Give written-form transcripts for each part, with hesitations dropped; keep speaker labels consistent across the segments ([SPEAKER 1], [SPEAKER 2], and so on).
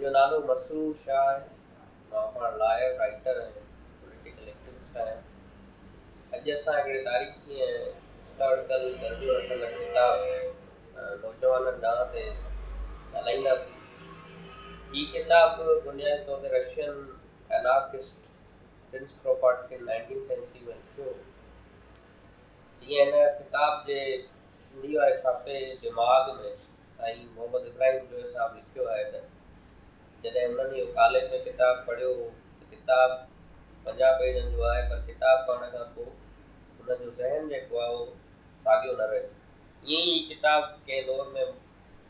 [SPEAKER 1] मुंहिंजो नालो मसरूर शाह आहे। मां पाण लॉयर राइटर ऐं पॉलिटिकल एक्टिविस्ट आहियां। अॼु असां हिकिड़े तारीख़ी ऐं हिस्टोरिकल दर्जो रखंदड़ किताब नौजवाननि ॾांहुं ते ॻाल्हाईंदासीं। हीअ किताब बुनियादी तौर ते Russian anarchist prince Kropotkin 19th century में लिखियो। जीअं हिन किताब जे सिंधी वारे छापे दिमाग़ में साईं मोहम्मद इब्राहिम जो साहब लिखियो आहे त जॾहिं उन्हनि इहो कॉलेज में किताब पढ़ियो त किताब 50 पेजनि जो आहे, पर किताब पढ़ण खां पोइ उनजो ज़हन जेको आहे उहो साॻियो न रहियो। ईअं ई किताब कंहिं दौर में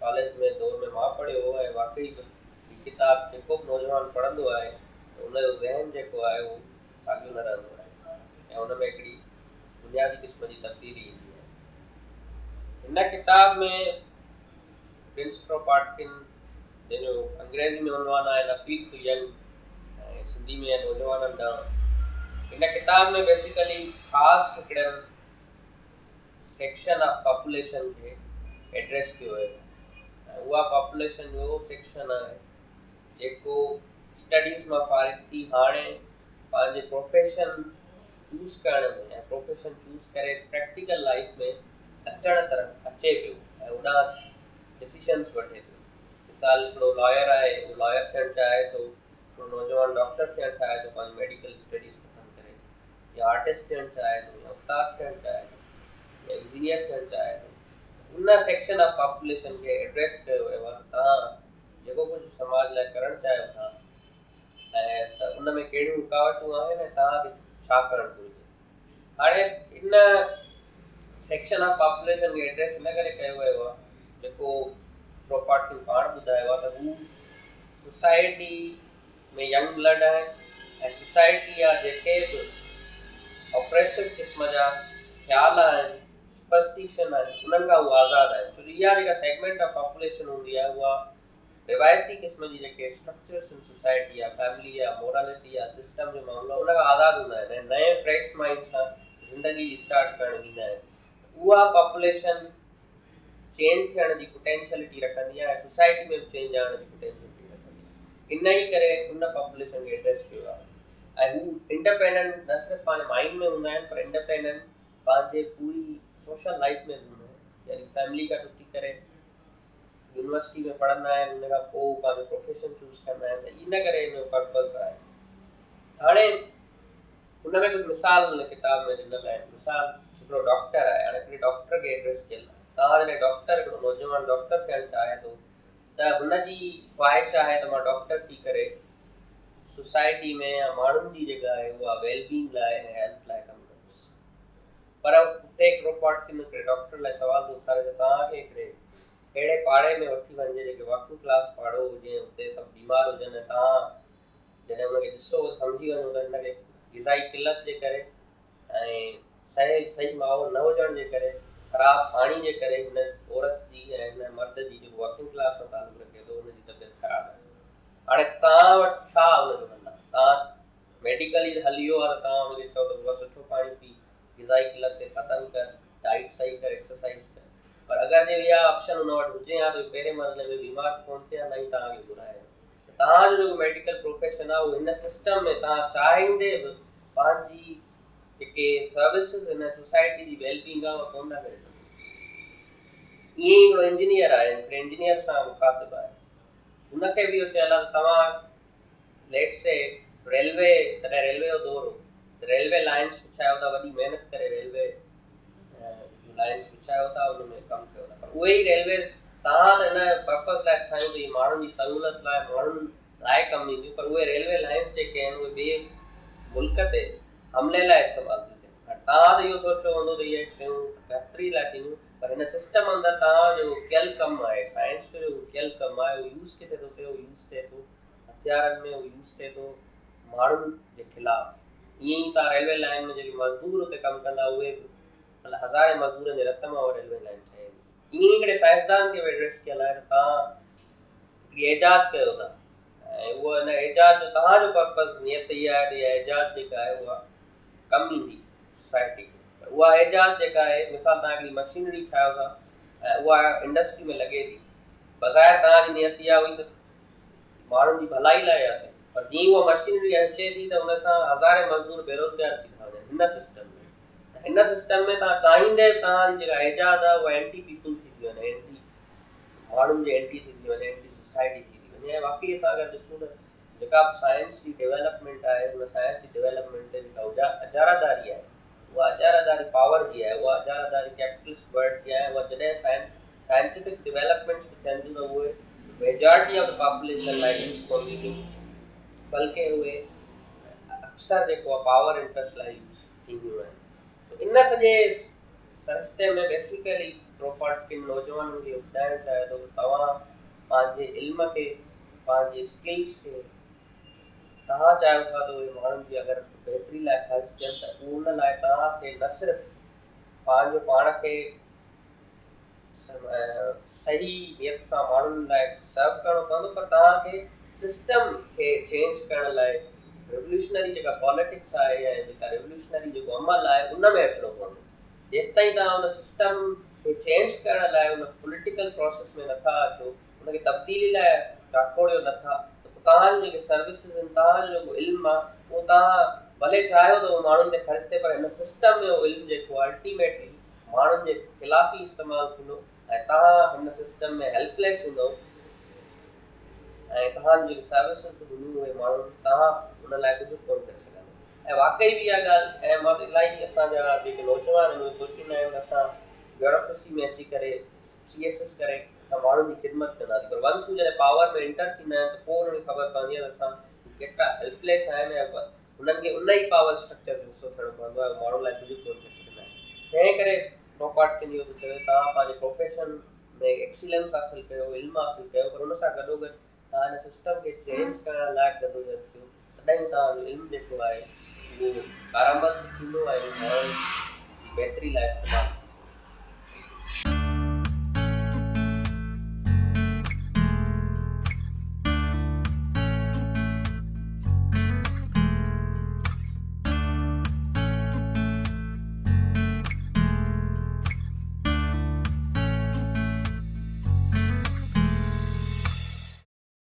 [SPEAKER 1] कॉलेज में दौर में मां पढ़ियो हो ऐं वाकई हीअ किताब जेको बि नौजवान पढ़ंदो आहे त उनजो ज़हन जेको आहे उहो साॻियो न रहंदो आहे ऐं उन में हिकिड़ी बुनियादी क़िस्म जी तब्दीली ईंदी आहे। हिन किताब में प्रिंस क्रोपाटकिन जंहिंजो अंग्रेज़ी में उनवान आहे अपील टू यंग ऐं सिंधी में नौजवाननि ॾांहुं, हिन किताब में बेसिकली ख़ासि हिकिड़नि सेक्शन ऑफ पॉपुलेशन खे एड्रेस कयो आहे ऐं उहा पॉपुलेशन जो सेक्शन आहे जेको स्टडीज़ मां फारिग थी हाणे पंहिंजे प्रोफेशन चूज़ करण में ऐं प्रोफेशन चूज़ करे प्रैक्टिकल लाइफ में अचण तरफ़ अचे पियो ऐं उॾां डिसीशन्स वठे पियो। मिसाल हिकिड़ो लॉयर आहे, उहो लॉयर थियणु चाहे थो, हिकिड़ो नौजवान डॉक्टर थियणु चाहे थो पंहिंजी मेडिकल स्टडीज़ ख़तमु करे, या आर्टिस्ट थियणु चाहे थो, या उस्ताद थियणु चाहे थो, या इंजीनियर थियणु चाहे थो। उन सेक्शन ऑफ पॉपुलेशन खे एड्रेस कयो वियो आहे। तव्हां जेको कुझु समाज लाइ करणु चाहियो था ऐं त उन में कहिड़ियूं रुकावटूं आहिनि ऐं तव्हांखे छा करणु घुरिजे। हाणे इन सेक्शन ऑफ पॉपुलेशन खे एड्रेस इन करे कयो वियो आहे, जेको क्रोपाटकिन पाण ॿुधायो आहे त हू सोसाइटी में यंग ब्लड आहिनि ऐं सोसाइटी जा जेके बि ऑपरेसिव क़िस्म जा ख़्याल आहिनि, सुपरस्टिशन आहिनि, उन्हनि खां उहा आज़ादु आहे। छो इहा जेका सेगमेंट ऑफ पॉपुलेशन हूंदी आहे उहा रिवायती क़िस्म जी जेके स्ट्रक्चर्स इन सोसाइटी आहे, फैमिली आहे, मोरालिटी आहे, सिस्टम जो मामलो, उन खां आज़ादु हूंदा आहिनि ऐं नए फ्रेश माइंड सां ज़िंदगी स्टार्ट करणु ईंदा आहिनि। उहा पॉपुलेशन चेंज थियण जी पोटेंशियलिटी रखंदी आहे ऐं सोसाइटी में चेंज आणण जी पोटेंशियलिटी रखंदी आहे। इन ई करे उन पॉपुलेशन खे एड्रेस कयो आहे ऐं हू इंडिपेंडेंट न सिर्फ़ु पंहिंजे माइंड में हूंदा आहिनि पर इंडिपेंडेंट पंहिंजे पूरी सोशल लाइफ में हूंदा आहिनि। यानी फैमिली खां टुटी करे यूनिवर्सिटी में पढ़ंदा आहिनि, उन खां पोइ पंहिंजो प्रोफेशन चूज़ कंदा आहिनि, त इन करे इन जो पर्पज़ आहे। हाणे हुन में कुझु मिसाल हुन किताब में ॾिनल आहे। मिसाल हिकिड़ो डॉक्टर आहे, हाणे हिकिड़े डॉक्टर खे एड्रेस कयल आहे। तव्हां जॾहिं डॉक्टर हिकिड़ो नौजवान डॉक्टर थियणु चाहे थो त हुनजी ख़्वाहिश आहे त मां डॉक्टर थी करे सोसाइटी में या माण्हुनि जी जेका आहे उहा वेलबींग लाइ ऐं हेल्थ लाइ कमु कंदुसि। पर उते क्रोपाटकिन हिकिड़े डॉक्टर लाइ सुवाल थो उथारे त तव्हांखे हिकिड़े अहिड़े पाड़े में वठी वञिजे जेके वर्किंग क्लास पाड़ो हुजे, उते सभु बीमार हुजनि, तव्हां जॾहिं हुनखे ॾिसो सम्झी वञो त हिनखे ग़िज़ाई किलत जे करे ऐं सही माहौल न हुजण जे करे, ख़राब पाणी जे करे हिन औरत जी ऐं हिन मर्द जी जेको वर्किंग क्लास सां तालुक़ रखे थो हुनजी तबियत ख़राबु आहे। हाणे तव्हां वटि छा हुनजो हल आहे? तव्हां मेडिकली हली वियो आहे त तव्हां हुनखे चओ त उहा सुठो पाणी पी, ग़िज़ाई किलत खे ख़तमु कर, डाइट सही कर, एक्सरसाइज कर। पर अगरि जे इहा ऑप्शन हुन वटि हुजे हा त पहिरें मरहले में बीमार कोन थिए हा, न ई तव्हांखे घुराए। तव्हांजो जेको मेडिकल प्रोफेशन आहे उहो हिन सिस्टम में तव्हां चाहींदे बि पंहिंजी जेके सर्विसिस हिन सोसाइटी जी वेलबींग आहे उहा कोन था करे सघो। ईअं ई हिकिड़ो इंजीनियर आहे, हिकिड़े इंजीनियर सां मुखातिबु आहे, हुनखे बि इहो चयल आहे त तव्हां लेट्स से रेलवे, तॾहिं रेलवे जो दौर हो, रेलवे लाइन्स विछायो था, वॾी महिनत करे रेलवे लाइन्स विछायो था, उन में कमु कयो था। पर उहे ई रेलवे तव्हां त हिन पर्पज़ लाइ ठाहियूं त माण्हुनि जी सहूलियत लाइ, माण्हुनि लाइ कमु ईंदियूं, पर उहे रेलवे लाइन्स जेके आहिनि उहे ॿिए मुल्क ते हमले लाइ इस्तेमालु थियूं थियनि। तव्हां त इहो सोचियो हूंदो त इहे शयूं बहितरी लाइ थींदियूं, पर हिन सिस्टम अंदरि तव्हांजो कयल कमु आहे, साइंस जो कयल कमु आहे, उहो यूज़ किथे थो थिए, उहो यूज़ थिए थो हथियारनि में, उहो यूज़ थिए थो माण्हुनि जे ख़िलाफ़। ईअं ई तव्हां रेलवे लाइन में जेके मज़दूर हुते कमु कंदा उहे बि मतिलबु हज़ारे मज़दूरनि जे रत मां उहा रेलवे लाइन ठहे थी। ईअं हिकिड़े साइंसदान खे एड्रेस कयल आहे त तव्हां हिकिड़ी एजाद कयो था ऐं उहा हिन एजाद जो तव्हांजो पर्पज़ नियत इहा आहे त इहा एजाद जेका आहे उहा कमु ईंदी सोसाइटी खे। उहा एजाद जेका आहे, मिसाल तव्हां हिकिड़ी मशीनरी ठाहियो था ऐं उहा इंडस्ट्री में लॻे थी, बग़ैर तव्हांजी नियत इहा हुई त माण्हुनि जी भलाई लाइ आहे, पर जीअं उहा मशीनरी अचे थी त उन सां हज़ारे मज़दूर बेरोज़गार थी था वञनि हिन सिस्टम में। हिन सिस्टम में तव्हां चाहींदे तव्हांजी जेका एजाद आहे उहा एंटी पीपुल थी थी वञे, एंटी माण्हुनि जी एंटी थी थी वञे, एंटी सोसाइटी थी थी वञे। ऐं वाकई असां अगरि ॾिसूं त जेका बि साइंस जी डेवलपमेंट आहे उन साइंस जी डेवलपमेंट ते जेका अजारादारी आहे उहा अजारादारी पावर जी आहे, उहा अजारादारी कैपिटलिस्ट वर्ल्ड जी आहे। उहा जॾहिं साइंटिफिक डेवलपमेंट्स बि थियनि थियूं त उहे मेजॉरिटी ऑफ द पॉपुलेशन लाइ यूज़ कोन थी थियूं, बल्कि उहे अक्सर जेको आहे पावर इंट्रस्ट लाइ यूज़ थींदियूं आहिनि। इन सॼे सरिस्ते में बेसिकली क्रोपाटकिन नौजवाननि खे ॿुधाइणु चाहे थो त तव्हां पंहिंजे इल्म खे, पंहिंजे स्किल्स खे तव्हां चाहियो था त उहे माण्हुनि जी अगरि बहितरी लाइ ख़र्चु थियनि त उन लाइ तव्हांखे न सिर्फ़ु पंहिंजो पाण खे सही नियत सां माण्हुनि लाइ सर्व करणो पवंदो, पर तव्हांखे सिस्टम खे चेंज करण लाइ रेवोल्यूशनरी जेका पॉलिटिक्स आहे या जेका रेवोल्यूशनरी जेको अमल आहे उन में अचिणो पवंदो। जेसिताईं तव्हां उन सिस्टम खे चेंज करण लाइ उन पॉलिटिकल प्रोसेस में नथा अचो, उनखे तब्दीली लाइ टाकोड़ियो नथा, त तव्हांजो जेके सर्विसिस आहिनि, तव्हांजो जेको इल्मु आहे उहो तव्हां भले चाहियो त उहो माण्हुनि ते ख़र्च थिए, पर हिन सिस्टम में उहो इल्मु जेको आहे अल्टीमेटली माण्हुनि जे ख़िलाफ़ ई इस्तेमालु थींदो ऐं तव्हां हिन सिस्टम में हेल्पलेस हूंदो ऐं तव्हांजी सर्विसिस हूंदियूं उहे माण्हू तव्हां हुन लाइ कुझु कोन करे सघंदा। ऐं वाकई बि इहा ॻाल्हि, ऐं मां इलाही असांजा जेके नौजवान आहिनि उहे सोचींदा आहिनि असां ब्यूरोक्रेसी में अची करे CSS करे असां माण्हुनि जी ख़िदमत कंदासीं, पर वंस हू जॾहिं पावर में एंटर थींदा आहिनि त पोइ हुननि खे ख़बर पवंदी आहे त असां केतिरा हेल्पलेस आहिनि ऐं हुननि खे उन ई पावर स्ट्रक्चर जो हिसो थियणो पवंदो आहे, माण्हुनि लाइ कुझु कोन करे सघंदा आहिनि। तंहिं करे क्रोपाटकिन इहो थो चवे तव्हां पंहिंजे प्रोफेशन में एक्सीलेंस हासिलु कयो, इल्मु हासिलु कयो, पर हुन सां गॾोगॾु तव्हां हिन सिस्टम खे चेंज करण लाइ जदोजहद कयो, तॾहिं तव्हांजो इल्मु जेको आहे उहो कारआमद थींदो ऐं माण्हुनि जी बहितरी लाइ इस्तेमालु